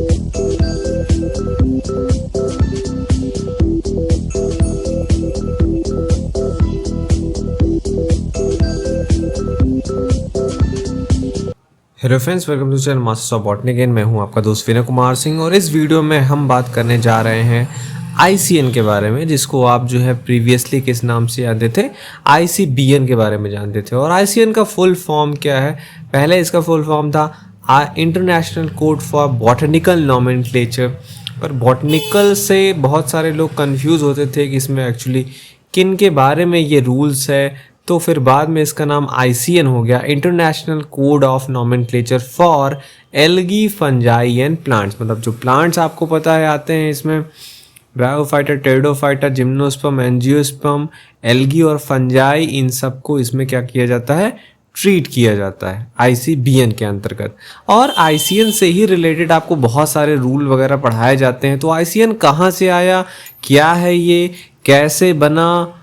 Hello friends, welcome to channel masters of botany. Again मैं हूं आपका दोस्त विनय कुमार सिंह और इस वीडियो में हम बात करने जा रहे हैं ICN के बारे में, जिसको आप जो है प्रीवियसली किस नाम से जानते थे, ICBN के बारे में जानते थे। और ICN का फुल फॉर्म क्या है? पहले इसका फुल फॉर्म था international code for botanical nomenclature. पर बॉटनिकल से बहुत सारे लोग कंफ्यूज होते थे कि इसमें एक्चुअली किन के बारे में ये रूल्स है, तो फिर बाद में इसका नाम ICN हो गया, international code of nomenclature for algae, fungi and plants. मतलब जो प्लांट्स आपको पता है आते हैं इसमें, bryophyta, pteridophyta, gymnosperm, angiosperm, algae और फंजाई, इन सबको इसमें क्या किया जाता है, ट्रीट किया जाता है ICBN के अंतर्गत। और ICN से ही रिलेटेड आपको बहुत सारे रूल वगैरह पढ़ाए जाते हैं। तो ICN कहाँ से आया, क्या है ये, कैसे बना,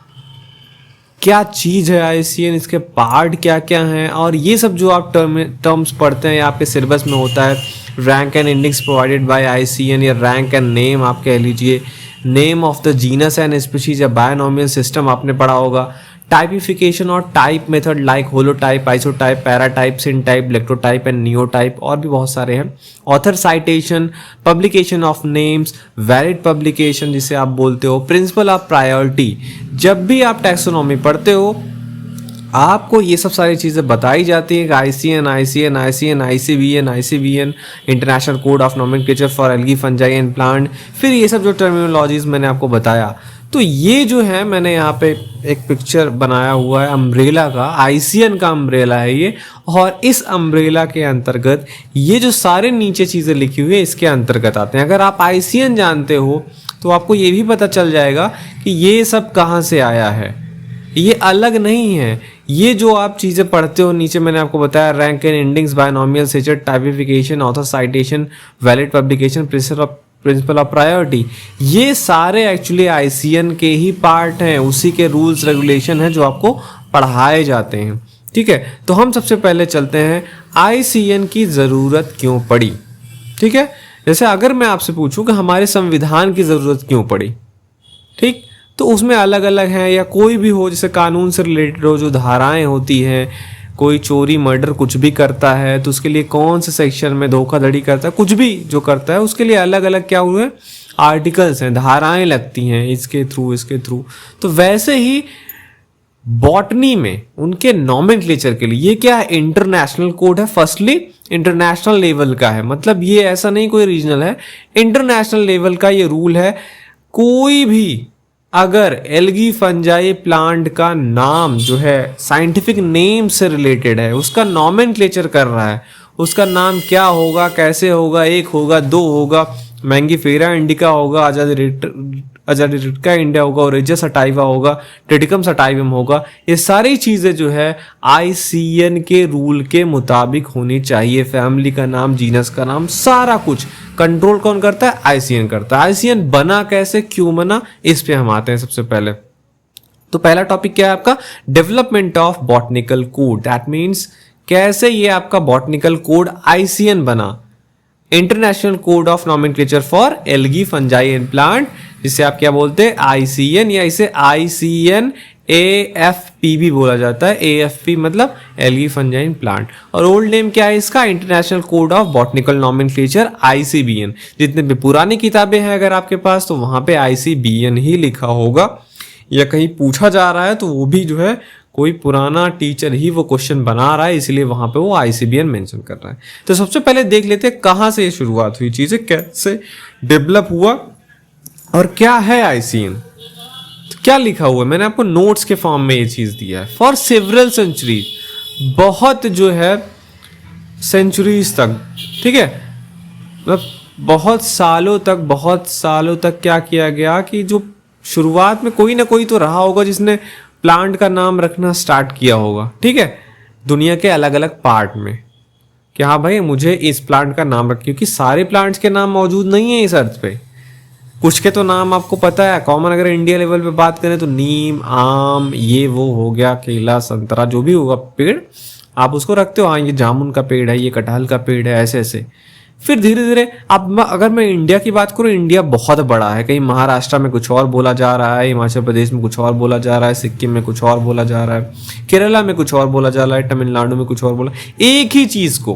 क्या चीज़ है ICN, इसके पार्ट क्या क्या हैं, और ये सब जो आप टर्म्स पढ़ते हैं आपके सिलेबस में होता है। Rank and index provided by ICN, या रैंक एंड नेम आप कह लीजिए, name of the genus and species, या बायोनोमियल सिस्टम आपने पढ़ा होगा। टाइपिफिकेशन और type method like holotype, isotype, paratype, syntype, electrotype and neotype, और भी बहुत सारे हैं। Author citation, publication of names, valid publication जिसे आप बोलते हो, प्रिंसिपल ऑफ प्रायोरिटी। जब भी आप टैक्सोनॉमी पढ़ते हो आपको ये सब सारी चीज़ें बताई जाती हैं कि ICN, ICBN, international code of nomenclature for algae, fungi and plant. फिर ये सब जो टर्मिनोलॉजीज मैंने आपको बताया, तो ये जो है मैंने यहाँ पे एक पिक्चर बनाया हुआ है अम्ब्रेला का, ICN का अम्ब्रेला है ये। और इस अम्ब्रेला के अंतर्गत ये जो सारे नीचे चीज़ें लिखी हुई है इसके अंतर्गत आते हैं। अगर आप ICN जानते हो तो आपको ये भी पता चल जाएगा कि ये सब कहाँ से आया है, ये अलग नहीं है। ये जो आप चीज़ें पढ़ते हो नीचे मैंने आपको बताया, rank and index, binomial system, typification, author citation, valid publication, principal of priority, ये सारे एक्चुअली ICN के ही पार्ट हैं, उसी के रूल्स रेगुलेशन हैं जो आपको पढ़ाए जाते हैं। ठीक है, तो हम सबसे पहले चलते हैं ICN की ज़रूरत क्यों पड़ी। ठीक है, जैसे अगर मैं आपसे पूछूं कि हमारे संविधान की ज़रूरत क्यों पड़ी, ठीक, तो उसमें अलग अलग हैं, या कोई भी हो, जैसे कानून से रिलेटेड हो, जो धाराएं होती हैं, कोई चोरी, मर्डर कुछ भी करता है तो उसके लिए कौन से सेक्शन में, धोखाधड़ी करता है, कुछ भी जो करता है उसके लिए अलग अलग क्या हुए, आर्टिकल्स हैं, धाराएं लगती हैं, इसके थ्रू। तो वैसे ही बॉटनी में उनके नॉमेनक्लेचर के लिए ये क्या है, इंटरनेशनल कोड है। फर्स्टली इंटरनेशनल लेवल का है, मतलब ये ऐसा नहीं कोई रीजनल है, इंटरनेशनल लेवल का ये रूल है। कोई भी अगर एल्गी, फंजाई, प्लांट का नाम जो है साइंटिफिक नेम से रिलेटेड है, उसका नॉमेनक्लेचर कर रहा है, उसका नाम क्या होगा, कैसे होगा, 1 होगा, 2 होगा, मैंगीफेरा इंडिका होगा, अजाडिरिका इंडिया होगा, ओरेजिया सटाइवा होगा, ट्रिटिकम सटाइवम होगा, ये सारी चीज़ें जो है ICN के रूल के मुताबिक होनी चाहिए। फैमिली का नाम, जीनस का नाम, सारा कुछ कंट्रोल कौन करता है, ICN करता है। ICN बना कैसे, क्यों बना, इस पे हम आते हैं सबसे पहले। तो पहला टॉपिक क्या है आपका, development of botanical code. That means कैसे ये आपका बॉटनिकल कोड ICN बना, international code of nomenclature for algae, fungi and plant, जिसे आप क्या बोलते हैं, ICN, या इसे ICN AFP भी बोला जाता है। AFP मतलब एल्गी, फंजाई एंड प्लांट। और ओल्ड नेम क्या है इसका, international code of botanical nomenclature, ICBN। जितने भी पुरानी किताबें हैं अगर आपके पास तो वहां पे ICBN ही लिखा होगा, या कहीं पूछा जा रहा है तो वो भी जो है कोई पुराना टीचर ही वो क्वेश्चन बना रहा है, इसलिए वहां पे वो ICBN मेंशन कर रहा है। तो सबसे पहले देख लेते हैं कहाँ से ये शुरुआत हुई, चीजें कैसे डेवलप हुआ और क्या है ICN। तो क्या लिखा हुआ है, मैंने आपको नोट्स के फॉर्म में ये चीज दिया है। फॉर सेवरल सेंचुरी, बहुत जो है सेंचुरीज तक, ठीक है, मतलब बहुत सालों तक क्या किया गया कि जो शुरुआत में कोई ना कोई तो रहा होगा जिसने प्लांट का नाम रखना स्टार्ट किया होगा, ठीक है, दुनिया के अलग अलग पार्ट में, कि हाँ भाई मुझे इस प्लांट का नाम रख, क्योंकि सारे प्लांट्स के नाम मौजूद नहीं है इस अर्थ पे, कुछ के तो नाम आपको पता है कॉमन। अगर इंडिया लेवल पे बात करें तो नीम, आम, ये वो हो गया, केला, संतरा, जो भी होगा पेड़ आप उसको रखते हो, हाँ ये जामुन का पेड़ है, ये कटहल का पेड़ है, ऐसे ऐसे। फिर धीरे धीरे अब अगर मैं इंडिया की बात करूँ, इंडिया बहुत बड़ा है। कहीं महाराष्ट्र में कुछ और बोला जा रहा है, हिमाचल प्रदेश में कुछ और बोला जा रहा है, सिक्किम में कुछ और बोला जा रहा है, केरला में कुछ और बोला जा रहा है, तमिलनाडु में कुछ और बोला। एक ही चीज़ को,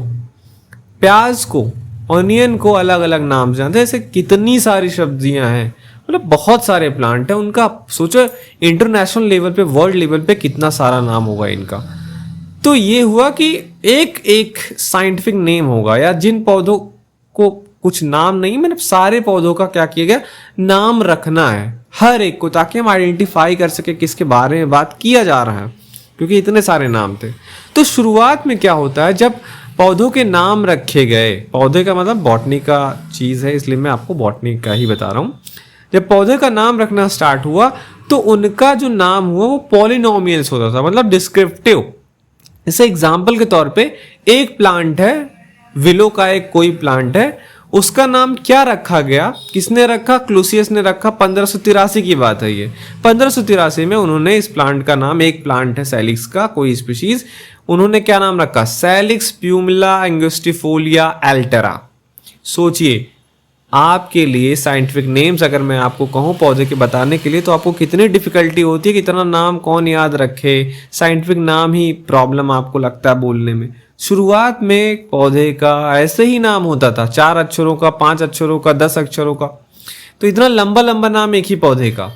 प्याज को, ऑनियन को अलग अलग नाम से जानते हैं। ऐसे कितनी सारी सब्जियां हैं, मतलब बहुत सारे प्लांट हैं। उनका सोचो इंटरनेशनल लेवल पे, वर्ल्ड लेवल पे कितना सारा नाम होगा इनका। तो ये हुआ कि एक एक साइंटिफिक नेम होगा, या जिन पौधों को कुछ नाम नहीं, मतलब सारे पौधों का क्या किया गया, नाम रखना है हर एक को, ताकि हम आइडेंटिफाई कर सके किसके बारे में बात किया जा रहा है, क्योंकि इतने सारे नाम थे। तो शुरुआत में क्या होता है, जब पौधों के नाम रखे गए, पौधे का मतलब बॉटनी का चीज़ है, इसलिए मैं आपको बॉटनी का ही बता रहा हूँ। जब पौधे का नाम रखना स्टार्ट हुआ तो उनका जो नाम हुआ वो पॉलिनोमियल्स होता था, मतलब डिस्क्रिप्टिव। जैसे एग्जाम्पल के तौर पे एक प्लांट है, विलो का एक कोई प्लांट है, उसका नाम क्या रखा गया, किसने रखा, क्लूसियस ने रखा। 1583 की बात है ये। 1583 में उन्होंने इस प्लांट का नाम, एक प्लांट है सैलिक्स का कोई स्पीशीज, उन्होंने क्या नाम रखा, सैलिक्स प्यूमिला एंगस्टिफोलिया एल्टेरा। सोचिए, आपके लिए साइंटिफिक नेम्स अगर मैं आपको कहूँ पौधे के बताने के लिए, तो आपको कितनी डिफिकल्टी होती है कि इतना नाम कौन याद रखे। साइंटिफिक नाम ही प्रॉब्लम आपको लगता है बोलने में। शुरुआत में पौधे का ऐसे ही नाम होता था, 4 अक्षरों का, 5 अक्षरों का, 10 अक्षरों का। तो इतना लंबा लंबा नाम एक ही पौधे का।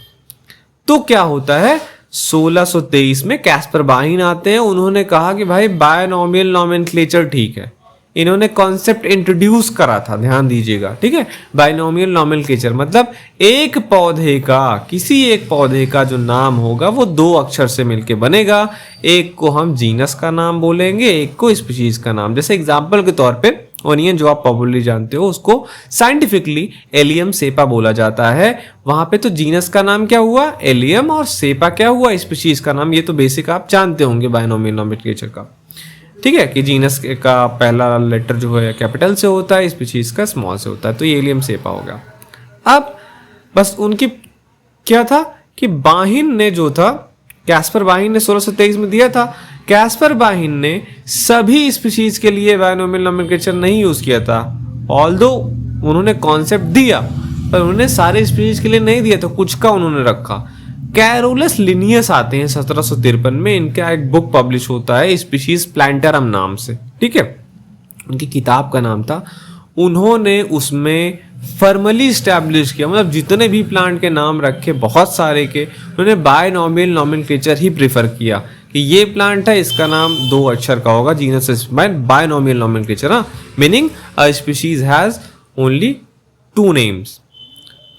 तो क्या होता है, 1623 में कैस्पर बाहिन आते हैं। उन्होंने कहा कि भाई बायनोमियल नोमेनक्लेचर ठीक है। इन्होंने कॉन्सेप्ट इंट्रोड्यूस करा था, ध्यान दीजिएगा, ठीक है। बायनोमियल नोमेनक्लेचर मतलब एक पौधे का, किसी एक पौधे का जो नाम होगा वो 2 अक्षर से मिलके बनेगा। एक को हम जीनस का नाम बोलेंगे, एक को स्पीशीज का नाम। जैसे एग्जाम्पल के तौर पे ओनियन जो आप पॉपुलरली जानते हो, उसको साइंटिफिकली एलियम सेपा बोला जाता है। वहां पे तो जीनस का नाम क्या हुआ, एलियम, और सेपा क्या हुआ, स्पीशीज का नाम। ये तो बेसिक आप जानते होंगे बायनोमियल नोमेनक्लेचर का, ठीक है, कि जीनस का पहला लेटर जो है कैपिटल से होता है, स्पीशीज का स्मॉल से होता है। तो ये एलियम सेपा हो गया। अब बस उनकी क्या था कि बाहिन ने जो था, कैस्पर बाहिन ने 1623 में दिया था। कैस्पर बाहिन ने सभी स्पीशीज के लिए बायनोमियल नोमेनक्लेचर नहीं यूज किया था, ऑल्दो उन्होंने कॉन्सेप्ट दिया, पर उन्होंने सारे स्पीशीज के लिए नहीं दिया, तो कुछ का उन्होंने रखा। कैरोलस लिनियस आते हैं 1753 में, इनका एक बुक पब्लिश होता है स्पीशीज प्लांटरम नाम से, ठीक है, उनकी किताब का नाम था। उन्होंने उसमें फॉर्मली स्टैब्लिश किया, मतलब जितने भी प्लांट के नाम रखे, बहुत सारे के, उन्होंने बायनोमियल नोमेनक्लेचर ही प्रेफर किया कि ये प्लांट है, इसका नाम 2 अक्षर का होगा, जीनस बायनोमियल नोमेनक्लेचर, हाँ, meaning a species has only 2 names,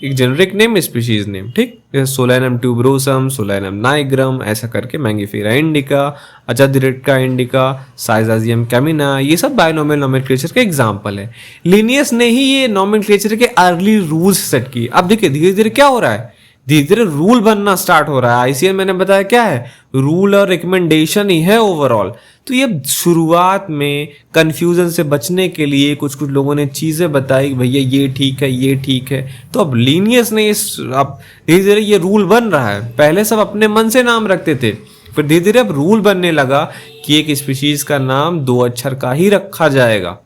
एक जेनरिक नेम, स्पीशीज नेम, ठीक। जैसे सोलैनम ट्यूबरोसम, सोलैनम नाइग्रम, ऐसा करके मैंगिफेरा इंडिका, अजादिरेक्टा इंडिका, साइजाजियम कैमिना, ये सब बायनोमियल नोमेनक्लेचर के एग्जांपल है। लिनियस ने ही ये नोमेनक्लेचर के अर्ली रूल्स सेट किए। अब देखिए धीरे धीरे क्या हो रहा है, धीरे धीरे रूल बनना स्टार्ट हो रहा है। आईसीएन मैंने बताया क्या है, रूल और रिकमेंडेशन ही है ओवरऑल। तो ये शुरुआत में कंफ्यूजन से बचने के लिए कुछ कुछ लोगों ने चीजें बताई, भैया ये ठीक है, ये ठीक है। तो अब लीनियस ने अब धीरे धीरे ये रूल बन रहा है। पहले सब अपने मन से नाम रखते थे, फिर धीरे धीरे अब रूल बनने लगा कि एक स्पीशीज का नाम 2 अक्षर का ही रखा जाएगा,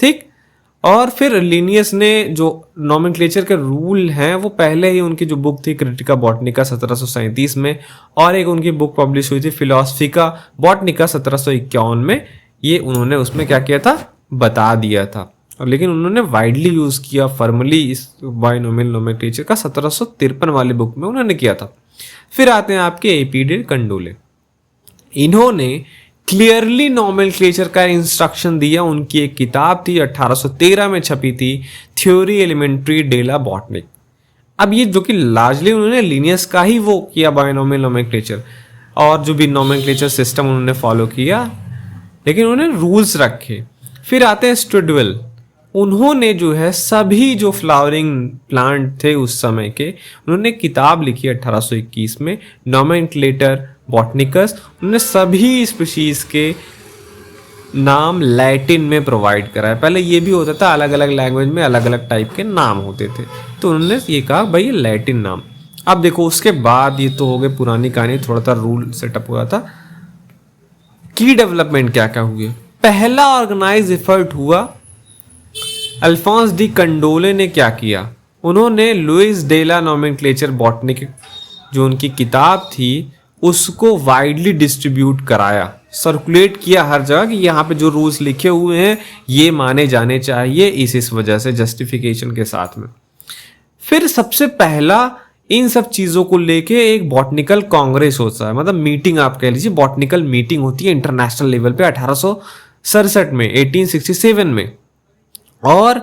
ठीक। और फिर लिनियस ने जो नोमेनक्लेचर के रूल हैं वो पहले ही, उनकी जो बुक थी क्रिटिका बॉटनिका 1737 में, और एक उनकी बुक पब्लिश हुई थी फिलोसफिका बॉटनिका 1751 में, ये उन्होंने उसमें क्या किया था, बता दिया था। और लेकिन उन्होंने वाइडली यूज किया फॉर्मली इस बायनोमियल नोमेनक्लेचर का 1753 वाली बुक में उन्होंने किया था। फिर आते हैं आपके एपीडे कंडोले, इन्होंने क्लियरली नोमेनक्लेचर का इंस्ट्रक्शन दिया। उनकी एक किताब थी 1813 में छपी थी, थ्योरी एलिमेंट्री डेला बॉटनिक। अब ये जो कि लार्जली उन्होंने लिनियस का ही वो किया बायनोमियल नोमेनक्लेचर, और जो भी नोमेनक्लेचर सिस्टम उन्होंने फॉलो किया, लेकिन उन्होंने रूल्स रखे। फिर आते हैं स्टुडवेल, उन्होंने जो है सभी जो फ्लावरिंग प्लांट थे उस समय के, उन्होंने किताब लिखी 1821 में, नोमेनक्लेटर बॉटनिकस। उन्होंने सभी स्पीशीज के नाम लैटिन में प्रोवाइड करा है। पहले ये भी होता था, अलग अलग लैंग्वेज में अलग अलग टाइप के नाम होते थे, तो उन्होंने ये कहा भाई लैटिन नाम। अब देखो उसके बाद, ये तो हो गई पुरानी कहानी, थोड़ा सा रूल सेटअप हुआ था। की डेवलपमेंट क्या क्या हुए, पहला ऑर्गेनाइज एफर्ट हुआ अल्फोंस डी कंडोले ने क्या किया, उन्होंने लुइस डेला नोमेनक्लेचर बॉटनिक जो उनकी किताब थी उसको वाइडली डिस्ट्रीब्यूट कराया, सर्कुलेट किया हर जगह कि यहाँ पे जो रूल्स लिखे हुए हैं ये माने जाने चाहिए इस वजह से, जस्टिफिकेशन के साथ में। फिर सबसे पहला इन सब चीज़ों को लेके एक बॉटनिकल कांग्रेस होता है, मतलब मीटिंग आप कह लीजिए, बॉटनिकल मीटिंग होती है इंटरनेशनल लेवल पे 1867 में, 1867 में, और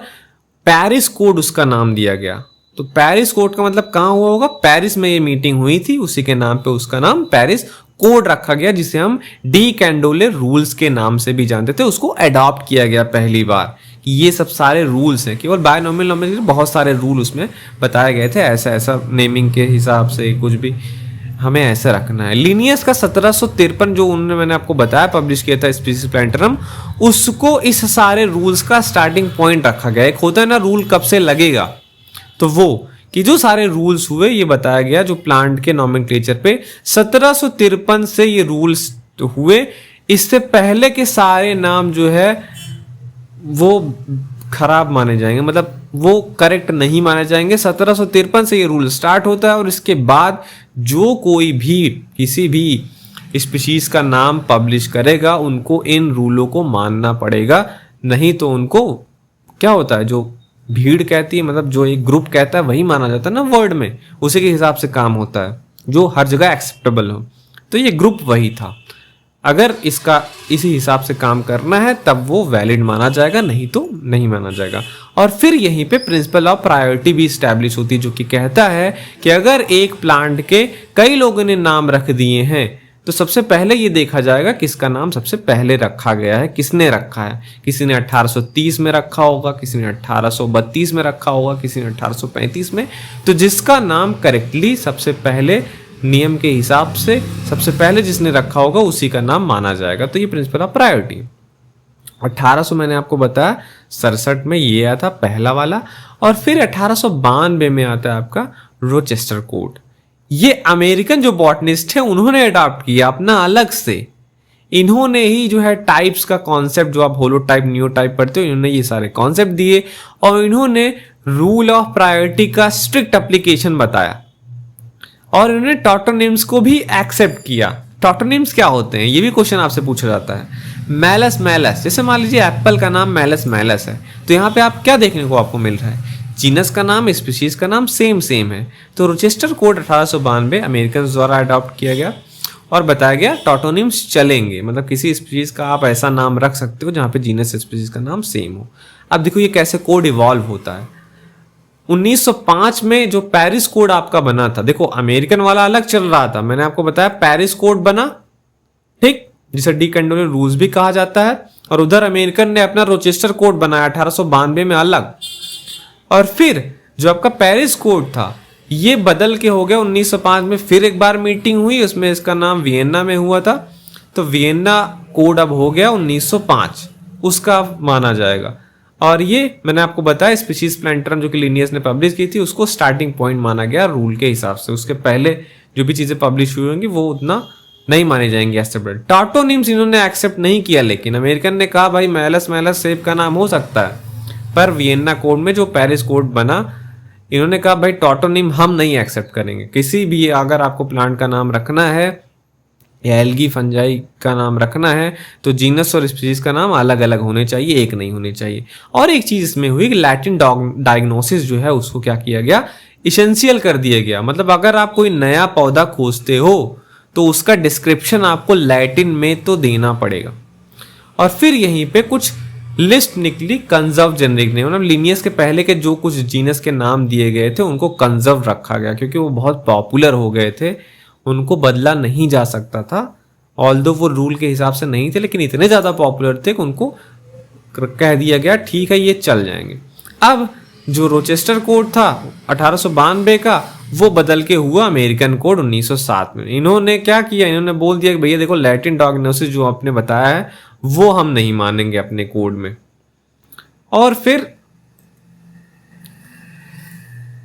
पेरिस कोड उसका नाम दिया गया। तो पेरिस कोड का मतलब कहाँ हुआ होगा, पेरिस में ये मीटिंग हुई थी, उसी के नाम पे उसका नाम पेरिस कोड रखा गया, जिसे हम डी कैंडोले रूल्स के नाम से भी जानते थे। उसको अडॉप्ट किया गया पहली बार कि ये सब सारे रूल्स हैं, केवल बायनॉमिनल नंबर, बहुत सारे रूल उसमें बताए गए थे, ऐसा ऐसा नेमिंग के हिसाब से कुछ भी हमें ऐसे रखना है। लिनियस का 1753 जो उन्होंने मैंने आपको बताया पब्लिश किया था स्पीसीज प्लांटरम, उसको इस सारे रूल्स का स्टार्टिंग पॉइंट रखा गया। एक होता है ना रूल कब से लगेगा, तो वो कि जो सारे रूल्स हुए ये बताया गया जो प्लांट के नॉमेनक्लेचर पे 1753 से ये रूल्स हुए। इससे पहले के सारे नाम जो है वो खराब माने जाएंगे, मतलब वो करेक्ट नहीं माने जाएंगे। 1753 से ये रूल स्टार्ट होता है और इसके बाद जो कोई भी किसी भी स्पीशीज का नाम पब्लिश करेगा उनको इन रूलों को मानना पड़ेगा, नहीं तो उनको क्या होता है, जो भीड़ कहती है, मतलब जो एक ग्रुप कहता है वही माना जाता है ना वर्ड में, उसी के हिसाब से काम होता है जो हर जगह एक्सेप्टेबल हो। तो ये ग्रुप वही था, अगर इसका इसी हिसाब से काम करना है तब वो वैलिड माना जाएगा, नहीं तो नहीं माना जाएगा। और फिर यहीं पे प्रिंसिपल ऑफ प्रायोरिटी भी स्टैब्लिश होती है, जो कि कहता है कि अगर एक प्लांट के कई लोगों ने नाम रख दिए हैं तो सबसे पहले ये देखा जाएगा किसका नाम सबसे पहले रखा गया है, किसने रखा है। किसी ने 1830 में रखा होगा, किसी ने 1832 में रखा होगा, किसी ने 1835 में। तो जिसका नाम करेक्टली सबसे पहले नियम के हिसाब से सबसे पहले जिसने रखा होगा उसी का नाम माना जाएगा। तो ये प्रिंसिपल ऑफ प्रायोरिटी 1800 मैंने आपको बताया 67 में ये आया था पहला वाला, और फिर 1892 में आता है आपका रोचेस्टर कोड। ये अमेरिकन जो बॉटनिस्ट है उन्होंने अडॉप्ट किया अपना अलग से, इन्होंने ही जो है टाइप्स का कॉन्सेप्ट, जो आप होलो टाइप न्यू टाइप पढ़ते हो, इन्होंने ये सारे कॉन्सेप्ट दिए और इन्होंने रूल ऑफ प्रायोरिटी का स्ट्रिक्ट एप्लीकेशन बताया और इन्होंने टॉटोनिम्स को भी एक्सेप्ट किया। टॉटोनिम्स क्या होते हैं ये भी क्वेश्चन आपसे पूछा जाता है। मैलस मैलस, जैसे मान लीजिए एप्पल का नाम मैलस मैलस है, तो यहाँ पे आप क्या देखने को आपको मिल रहा है, जीनस का नाम स्पीशीज का नाम सेम है। तो रोचेस्टर कोड 1892 अमेरिकन द्वारा अडॉप्ट किया गया और बताया गया टॉटोनिम्स चलेंगे, मतलब किसी स्पीशीज का आप ऐसा नाम रख सकते हो जहाँ पे जीनस स्पीशीज का नाम सेम हो। अब देखो ये कैसे कोड इवॉल्व होता है। 1905 में जो पेरिस कोड आपका बना था, देखो अमेरिकन वाला अलग चल रहा था, मैंने आपको बताया पेरिस कोड बना, ठीक, जिसे डी कैंडोले रूल्स भी कहा जाता है, और उधर अमेरिकन ने अपना रोचेस्टर कोड बनाया 1892 में अलग। और फिर जो आपका पेरिस कोड था ये बदल के हो गया 1905 में, फिर एक बार मीटिंग हुई, उसमें इसका नाम वियना में हुआ था, तो वियना कोड अब हो गया 1905, उसका माना जाएगा। और ये मैंने आपको बताया स्पीशीज प्लांटरम जो कि लिनियस ने पब्लिश की थी उसको स्टार्टिंग पॉइंट माना गया रूल के हिसाब से, उसके पहले जो भी चीजें पब्लिश हुई होंगी वो उतना नहीं मानी जाएंगी एक्सेप्टेड। टॉटोनिम्स इन्होंने एक्सेप्ट नहीं किया, लेकिन अमेरिकन ने कहा भाई मैलस मैलस सेब का नाम हो सकता है, पर वियना कोड में जो पेरिस कोड बना इन्होंने कहा भाई टॉटोनिम हम नहीं एक्सेप्ट करेंगे। किसी भी अगर आपको प्लांट का नाम रखना है या एल्गी फंजाई का नाम रखना है तो जीनस और स्पीशीज का नाम अलग अलग होने चाहिए, एक नहीं होने चाहिए। और एक चीज इसमें हुई कि लैटिन डायग्नोसिस जो है उसको क्या किया गया, इसेंशियल कर दिया गया। मतलब अगर आप कोई नया पौधा खोजते हो तो उसका डिस्क्रिप्शन आपको लैटिन में तो देना पड़ेगा। और फिर यहीं पे कुछ लिस्ट निकली कंजर्व जेनरिक नेम, मतलब लिनियस के पहले के जो कुछ जीनस के नाम दिए गए थे उनको कंजर्व रखा गया क्योंकि वो बहुत पॉपुलर हो गए थे, उनको बदला नहीं जा सकता था। ऑल्दो वो रूल के हिसाब से नहीं थे लेकिन इतने ज़्यादा पॉपुलर थे कि उनको कह दिया गया ठीक है ये चल जाएंगे। अब जो रोचेस्टर कोड था 1892 का वो बदल के हुआ अमेरिकन कोड 1907 में। इन्होंने क्या किया, इन्होंने बोल दिया कि भैया देखो लैटिन डायग्नोसिस जो आपने बताया है वो हम नहीं मानेंगे अपने कोड में। और फिर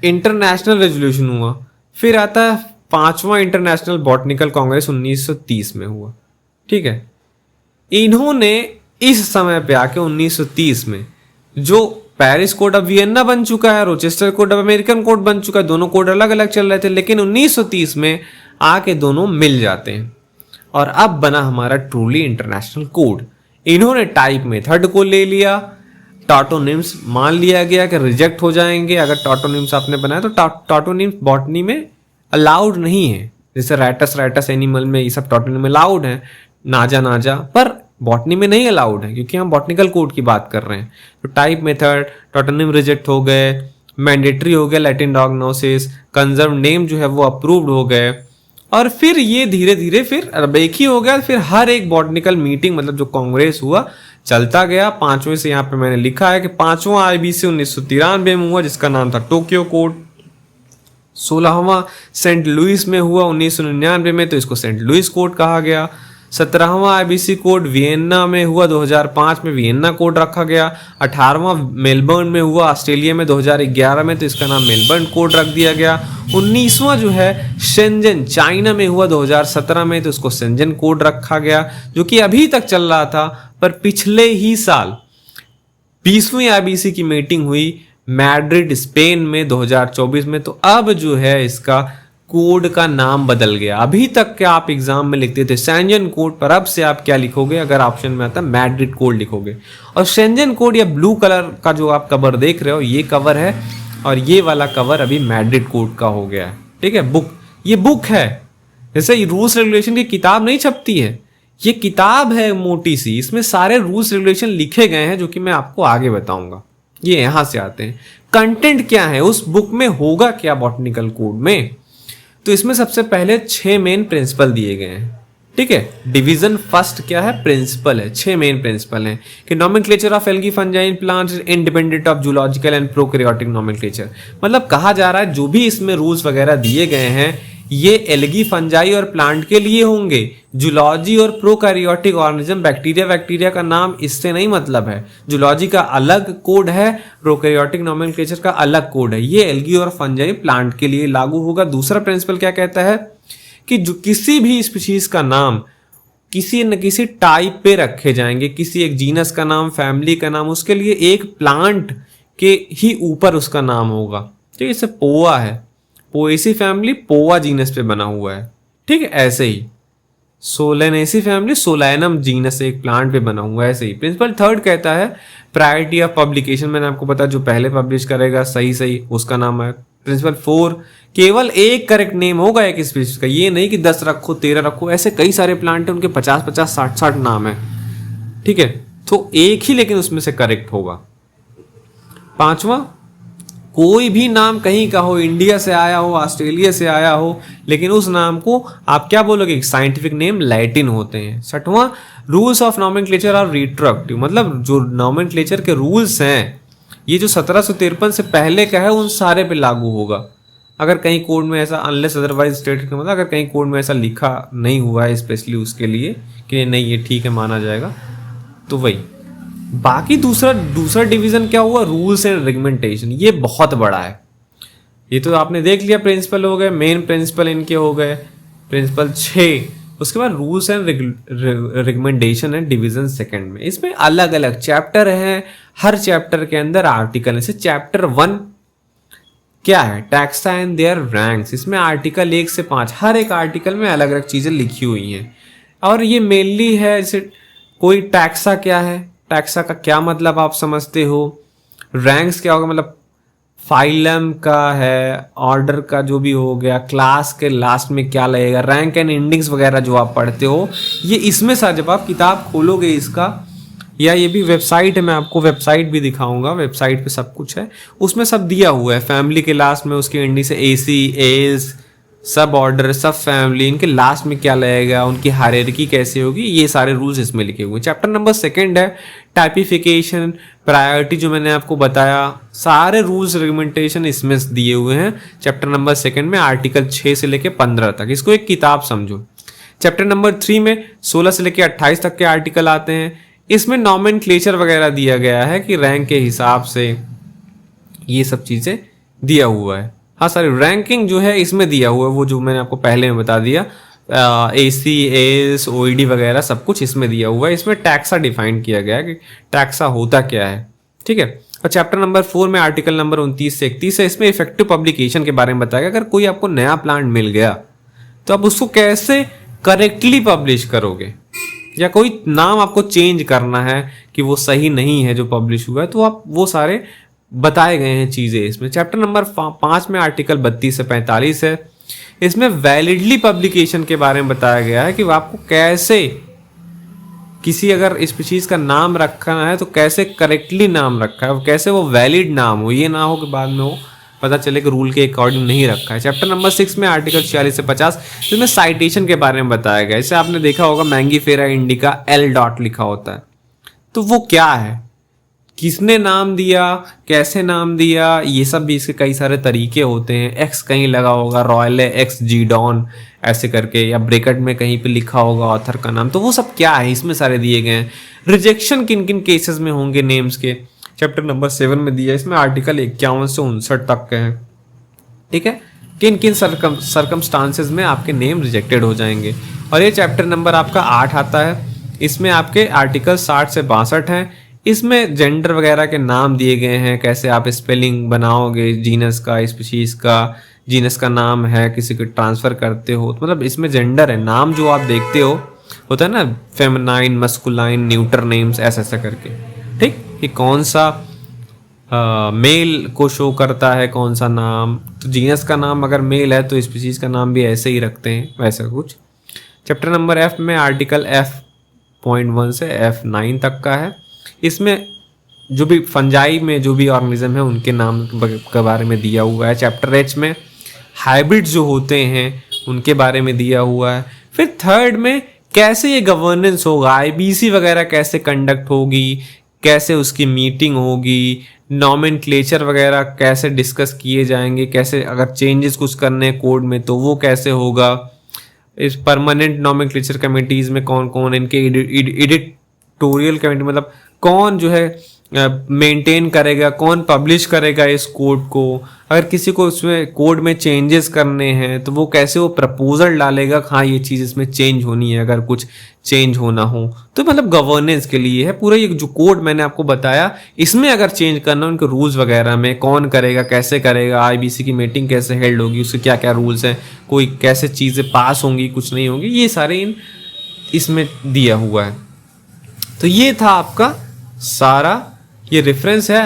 इंटरनेशनल रेजोल्यूशन हुआ, फिर आता है 5वां इंटरनेशनल बॉटनिकल कांग्रेस 1930 में हुआ, ठीक है। इन्होंने इस समय पे आके 1930 में जो पेरिस कोड अब वियन्ना बन चुका है, रोचेस्टर कोड अब अमेरिकन कोड बन चुका है। दोनों कोड अलग अलग चल रहे थे, लेकिन 1930 में आके दोनों मिल जाते हैं और अब बना हमारा ट्रूली इंटरनेशनल कोड। इन्होंने टाइप मेथड को ले लिया, टॉटोनिम्स मान लिया गया कि रिजेक्ट हो जाएंगे अगर टॉटोनिम्स आपने बनाया, तो टॉटोनिम्स बॉटनी में अलाउड नहीं है। जैसे रैटस एनिमल में ये सब टॉटोनिम अलाउड है, नाजा, पर बॉटनी में नहीं अलाउड है क्योंकि हम बॉटनिकल कोड की बात कर रहे हैं। तो टाइप मेथड, टॉटोनिम रिजेक्ट हो गए, मैंडेटरी हो गया लैटिन डायग्नोसिस, कंजर्व नेम जो है वो अप्रूव्ड हो गए। और फिर ये धीरे धीरे फिर एक ही हो गया। फिर हर एक बॉटनिकल मीटिंग मतलब जो कांग्रेस हुआ चलता गया। 5वें से यहाँ पे मैंने लिखा है कि 5वां IBC 1993 में हुआ जिसका नाम था टोक्यो कोड। 16वां सेंट लुइस में हुआ 1999 में, तो इसको सेंट लुइस कोड कहा गया। 17वां IBC कोड वियन्ना में हुआ 2005 में, वियन्ना कोड रखा गया। 18वां मेलबर्न में हुआ ऑस्ट्रेलिया में 2011 में, तो इसका नाम मेलबर्न कोड रख दिया गया। 19वां जो है शेंजन चाइना में हुआ 2017 में, तो इसको शेंजन कोड रखा गया जो कि अभी तक चल रहा था। पर पिछले ही साल 20वीं IBC की मीटिंग हुई मैड्रिड स्पेन में 2024 में, तो अब जो है इसका कोड का नाम बदल गया। अभी तक क्या आप एग्जाम में लिखते थे शेंजन कोड, पर अब से आप क्या लिखोगे अगर ऑप्शन में आता मैड्रिड कोड लिखोगे। और शेंजन कोड या ब्लू कलर का जो आप कवर देख रहे हो ये कवर है और ये वाला कवर अभी मैड्रिड कोड का हो गया है। ठीक है, बुक, ये बुक है, जैसे रूल्स रेगुलेशन की किताब नहीं छपती है, ये किताब है मोटी सी, इसमें सारे रूल्स रेगुलेशन लिखे गए हैं जो कि मैं आपको आगे बताऊंगा। ये यहां से आते हैं। कंटेंट क्या है उस बुक में, होगा क्या बॉटनिकल कोड में, तो इसमें सबसे पहले 6 मेन प्रिंसिपल दिए गए हैं। ठीक है, डिवीजन फर्स्ट क्या है, प्रिंसिपल है। 6 मेन प्रिंसिपल हैं कि nomenclature of algae fungi plants independent of zoological and prokaryotic nomenclature. मतलब कहा जा रहा है जो भी इसमें रूल्स वगैरह दिए गए हैं ये एल्गी फंजाई और प्लांट के लिए होंगे। जूलॉजी और प्रोकैरियोटिक ऑर्गेनिज्म बैक्टीरिया का नाम इससे नहीं मतलब है। जूलॉजी का अलग कोड है, प्रोकैरियोटिक नोमेनक्लेचर का अलग कोड है। ये एल्गी और फंजाई प्लांट के लिए लागू होगा। दूसरा प्रिंसिपल क्या कहता है कि जो किसी भी स्पीशीज का नाम किसी न किसी टाइप पे रखे जाएंगे, किसी एक जीनस का नाम, फैमिली का नाम, उसके लिए एक प्लांट के ही ऊपर उसका नाम होगा। ठीक है, जैसे पोआ है, पोएसी फैमिली पोआ जीनस पे बना हुआ है। ठीक है, ऐसे ही सोलेनेसी फैमिली सोलैनम जीनस एक प्लांट पे बना हुआ है। ऐसे ही प्रिंसिपल थर्ड कहता है प्रायोरिटी ऑफ पब्लिकेशन, मैंने आपको पता जो पहले पब्लिश करेगा सही उसका नाम है। प्रिंसिपल 4 केवल एक करेक्ट नेम होगा एक स्पीशीज का, ये नहीं कि 10 रखो 13 रखो, ऐसे कई सारे प्लांट है उनके 50 60 नाम है। ठीक है, तो एक ही लेकिन उसमें से करेक्ट होगा। 5वां, कोई भी नाम कहीं का हो, इंडिया से आया हो, ऑस्ट्रेलिया से आया हो, लेकिन उस नाम को आप क्या बोलोगे, साइंटिफिक नेम लैटिन होते हैं। 6वां, रूल्स ऑफ नॉमेनक्लेचर आर रिट्रोएक्टिव, मतलब जो नॉमेनक्लेचर के रूल्स हैं ये जो 1753 से पहले का है उन सारे पे लागू होगा। अगर कहीं कोड में ऐसा अनलेस अदरवाइज स्टेटेड, मतलब अगर कहीं कोड में ऐसा लिखा नहीं हुआ है स्पेशली उसके लिए कि नहीं ये ठीक है माना जाएगा, तो वही। बाकी दूसरा डिवीजन क्या हुआ, रूल्स एंड रेगमेंटेशन, ये बहुत बड़ा है। ये तो आपने देख लिया, प्रिंसिपल हो गए, मेन प्रिंसिपल इनके हो गए, प्रिंसिपल 6। उसके बाद रूल्स एंड रेगमेंटेशन है डिवीजन सेकंड में। इसमें अलग अलग चैप्टर हैं, हर चैप्टर के अंदर आर्टिकल। जैसे चैप्टर 1 क्या है, टैक्सा एंड देयर रैंक्स, इसमें आर्टिकल 1 से 5 हर एक आर्टिकल में अलग अलग चीजें लिखी हुई हैं। और ये मेनली है, जैसे कोई टैक्सा क्या है, टैक्सा का क्या मतलब आप समझते हो, रैंक्स क्या होगा, मतलब फाइलम का है, ऑर्डर का जो भी हो गया, क्लास के लास्ट में क्या लगेगा, रैंक एंड इंडिंग्स वगैरह जो आप पढ़ते हो, ये इसमें सा जब आप किताब खोलोगे इसका, या ये भी वेबसाइट है, मैं आपको वेबसाइट भी दिखाऊंगा, वेबसाइट पे सब कुछ है, उसमें सब दिया हुआ है। फैमिली के लास्ट में उसके इंडिंग से AC, एज, सब ऑर्डर, सब फैमिली, इनके लास्ट में क्या लगेगा, उनकी हायरार्की कैसे होगी, ये सारे रूल्स इसमें लिखे हुए हैं। चैप्टर नंबर 2 है टाइपिफिकेशन, प्रायोरिटी, जो मैंने आपको बताया, सारे रूल्स रेगमेंटेशन इसमें दिए हुए हैं। चैप्टर नंबर 2 में आर्टिकल 6 से लेके 15 तक, इसको एक किताब समझो। चैप्टर नंबर 3 में 16 से लेके 28 तक के आर्टिकल आते हैं। इसमें नॉमेनक्लेचर वगैरह दिया गया है कि रैंक के हिसाब से ये सब चीजें दिया हुआ है। हाँ सर, रैंकिंग जो है इसमें दिया हुआ है, वो जो मैंने आपको पहले में बता दिया, AC, AS, OED वगैरह सब कुछ इसमें दिया हुआ है। इसमें टैक्सा डिफाइन किया गया है कि टैक्सा होता क्या है। ठीक है, और चैप्टर नंबर 4 में आर्टिकल नंबर 29 से 31 है, इसमें इफेक्टिव पब्लिकेशन के बारे में बताया गया। अगर कोई आपको नया प्लांट मिल गया तो आप उसको कैसे करेक्टली पब्लिश करोगे, या कोई नाम आपको चेंज करना है कि वो सही नहीं है जो पब्लिश हुआ है, तो आप वो सारे बताए गए हैं चीजें इसमें। चैप्टर नंबर 5 में आर्टिकल 32 से 45 है, इसमें वैलिडली पब्लिकेशन के बारे में बताया गया है कि आपको कैसे किसी अगर स्पीशीज का नाम रखना है तो कैसे करेक्टली नाम रखा है, कैसे वो वैलिड नाम हो, ये ना हो कि बाद में वो पता चले कि रूल के अकॉर्डिंग नहीं रखा है। चैप्टर नंबर 6 में आर्टिकल 46 से 50 इसमें साइटेशन के बारे में बताया गया। इसे आपने देखा होगा मैंगीफेरा इंडिका L डॉट लिखा होता है, तो वो क्या है, किसने नाम दिया, कैसे नाम दिया, ये सब भी इसके कई सारे तरीके होते हैं। एक्स कहीं लगा होगा रॉयल एक्स जी डॉन ऐसे करके, या ब्रैकेट में कहीं पे लिखा होगा ऑथर का नाम, तो वो सब क्या है इसमें सारे दिए गए हैं। रिजेक्शन किन किन केसेस में होंगे नेम्स के, चैप्टर नंबर 7 में दिया है। इसमें आर्टिकल 51 से 59 तक के हैं, ठीक है, किन किन सर्कमस्टांसेस में आपके नेम रिजेक्टेड हो जाएंगे। और ये चैप्टर नंबर आपका 8 आता है, इसमें आपके आर्टिकल 60 से 62 हैं। इसमें जेंडर वगैरह के नाम दिए गए हैं, कैसे आप स्पेलिंग बनाओगे जीनस का, स्पीशीज का, जीनस का नाम है किसी को ट्रांसफर करते हो तो मतलब इसमें जेंडर है, नाम जो आप देखते हो होता है ना फेमिनाइन, मस्कुलाइन, न्यूटर नेम्स ऐसा करके, ठीक, कि कौन सा मेल को शो करता है कौन सा नाम, तो जीनस का नाम अगर मेल है तो स्पीशीज का नाम भी ऐसे ही रखते हैं, वैसा कुछ। चैप्टर नंबर F में आर्टिकल F.1 से F9 तक का है। इसमें जो भी फंजाई में जो भी ऑर्गेनिज्म है उनके नाम के बारे में दिया हुआ है। चैप्टर H में हाइब्रिड जो होते हैं उनके बारे में दिया हुआ है। फिर थर्ड में कैसे ये गवर्नेंस होगा, IBC वगैरह कैसे कंडक्ट होगी, कैसे उसकी मीटिंग होगी, नॉमेनक्लेचर वगैरह कैसे डिस्कस किए जाएंगे, कैसे अगर चेंजेस कुछ करने हैं कोड में तो वो कैसे होगा, इस परमानेंट नॉमेनक्लेचर कमेटीज में कौन कौन, इनके एडिटोरियल कमेटी मतलब कौन जो है मेंटेन करेगा, कौन पब्लिश करेगा इस कोड को, अगर किसी को उसमें कोड में चेंजेस करने हैं तो वो कैसे वो प्रपोजल डालेगा, हाँ ये चीज़ इसमें चेंज होनी है अगर कुछ चेंज होना हो, तो मतलब गवर्नेंस के लिए है पूरा ये जो कोड मैंने आपको बताया। इसमें अगर चेंज करना उनके रूल्स वगैरह में कौन करेगा, कैसे करेगा, IBC की मीटिंग कैसे हेल्ड होगी, उसके क्या क्या रूल्स हैं, कोई कैसे चीज़ें पास होंगी कुछ नहीं होंगी, ये सारे इसमें दिया हुआ है। तो ये था आपका सारा, ये रेफरेंस है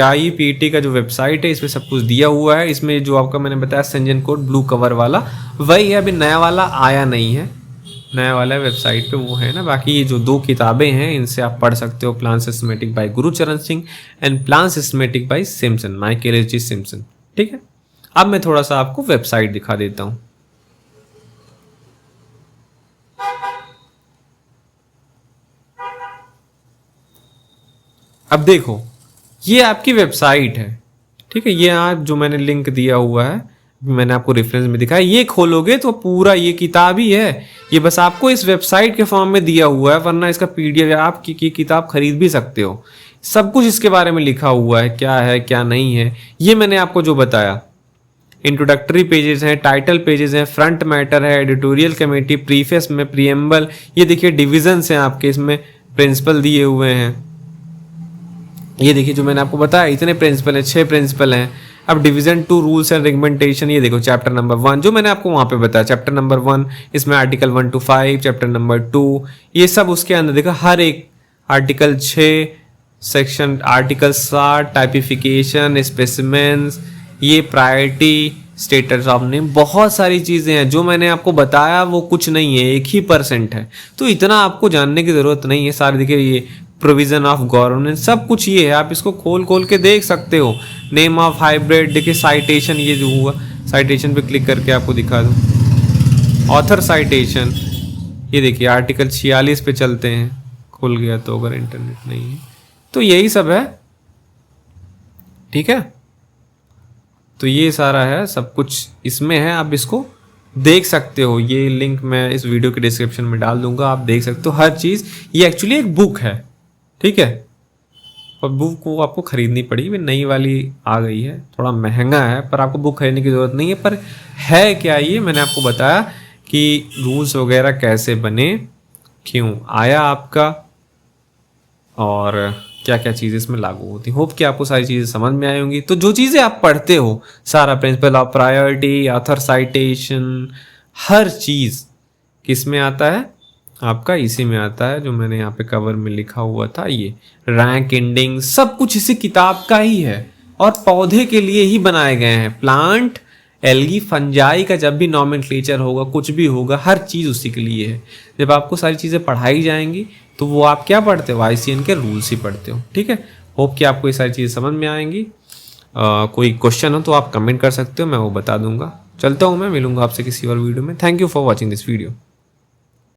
IEPT का जो वेबसाइट है, इसमें सब कुछ दिया हुआ है। इसमें जो आपका मैंने बताया संजन कोड ब्लू कवर वाला वही है, अभी नया वाला आया नहीं है, नया वाला वेबसाइट पे वो है ना। बाकी ये जो 2 किताबें हैं इनसे आप पढ़ सकते हो, plant systematic by Gurucharan Singh and plant systematic by Simpson, Michael H.G. Simpson, ठीक है। अब मैं थोड़ा सा आपको वेबसाइट दिखा देता हूँ। अब देखो ये आपकी वेबसाइट है, ठीक है, ये आप जो मैंने लिंक दिया हुआ है मैंने आपको रेफरेंस में दिखाया, ये खोलोगे तो पूरा ये किताब ही है, ये बस आपको इस वेबसाइट के फॉर्म में दिया हुआ है, वरना इसका PDF आप की किताब खरीद भी सकते हो। सब कुछ इसके बारे में लिखा हुआ है क्या नहीं है, ये मैंने आपको जो बताया। इंट्रोडक्टरी पेजेस हैं, टाइटल पेजेस हैं, फ्रंट मैटर है, एडिटोरियल कमेटी, प्रीफेस में प्रीएम्बल, ये देखिए डिविजन्स हैं आपके, इसमें प्रिंसिपल दिए हुए हैं, ये देखिए जो मैंने आपको बताया इतने प्रिंसिपल हैं, 6 प्रिंसिपल हैं। अब डिवीजन 2 रूल्स एंड रेगमेंटेशन, ये देखो चैप्टर नंबर 1 जो मैंने आपको वहाँ पे बताया, चैप्टर नंबर 1 इसमें आर्टिकल 1 to 5, चैप्टर नंबर 2 ये सब उसके अंदर देखो, हर एक article 6 section, article 7 typification, specimens, ये प्रायोरिटी, स्टेटस ऑफ नेम, बहुत सारी चीज़ें हैं। जो मैंने आपको बताया वो कुछ नहीं है, 1% है, तो इतना आपको जानने की ज़रूरत नहीं है। सारे देखिए ये प्रोविजन ऑफ गवर्नेंस सब कुछ ये है, आप इसको खोल के देख सकते हो। नेम ऑफ हाइब्रिड देखिए, साइटेशन ये जो हुआ, साइटेशन पे क्लिक करके आपको दिखा दूँ, ऑथर साइटेशन, ये देखिए आर्टिकल 46 पे चलते हैं, खुल गया तो अगर इंटरनेट नहीं है तो यही सब है, ठीक है। तो ये सारा है, सब कुछ इसमें है, आप इसको देख सकते हो। ये लिंक मैं इस वीडियो के डिस्क्रिप्शन में डाल दूंगा, आप देख सकते हो हर चीज़। ये एक्चुअली एक बुक है, ठीक है, और बुक को आपको खरीदनी पड़ी, वे नई वाली आ गई है, थोड़ा महंगा है, पर आपको बुक खरीदने की ज़रूरत नहीं है। पर है क्या ये मैंने आपको बताया कि रूल्स वगैरह कैसे बने, क्यों आया आपका, और क्या क्या चीज़ें इसमें लागू होती। होप कि आपको सारी चीज़ें समझ में आई होंगी। तो जो चीज़ें आप पढ़ते हो, सारा principle of priority, author citation, हर चीज़ किस में आता है, आपका इसी में आता है, जो मैंने यहाँ पे कवर में लिखा हुआ था, ये रैंक एंडिंग सब कुछ इसी किताब का ही है और पौधे के लिए ही बनाए गए हैं। प्लांट, एल्गी, फंजाई का जब भी नॉमेनक्लेचर होगा, कुछ भी होगा, हर चीज़ उसी के लिए है। जब आपको सारी चीज़ें पढ़ाई जाएंगी तो वो आप क्या पढ़ते हो, आईसीएन के रूल्स ही पढ़ते हो। ठीक है, होप कि आपको ये सारी चीज़ें समझ में आएंगी। कोई क्वेश्चन हो तो आप कमेंट कर सकते हो, मैं वो बता दूंगा। चलता हूँ, मैं मिलूंगा आपसे किसी और वीडियो में। Thank you for watching this video.